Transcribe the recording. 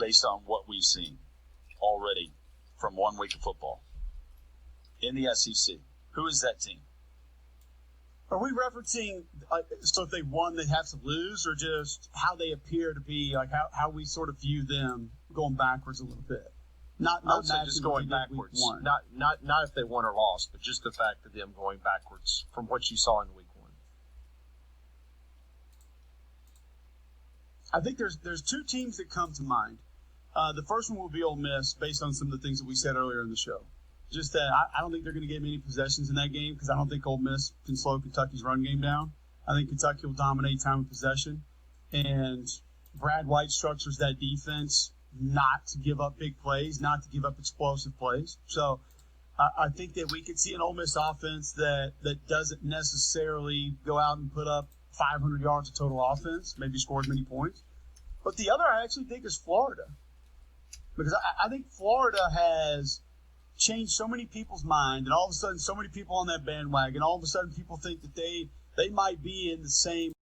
based on what we've seen already from 1 week of football in the SEC. Who is that team? Are we referencing, so if they won, they have to lose, or just how they appear to be, like how we sort of view them going backwards a little bit? Not just going backwards. Not if they won or lost, but just the fact of them going backwards from what you saw in week 1. I think there's 2 teams that come to mind. The first one will be Ole Miss, based on some of the things that we said earlier in the show. Just that I don't think they're going to get many possessions in that game because I don't think Ole Miss can slow Kentucky's run game down. I think Kentucky will dominate time of possession. And Brad White structures that defense not to give up big plays, not to give up explosive plays. So I think that we could see an Ole Miss offense that doesn't necessarily go out and put up 500 yards of total offense, maybe score as many points. But the other I actually think is Florida. Because I think Florida has changed so many people's mind, and all of a sudden so many people on that bandwagon, all of a sudden people think that they might be in the same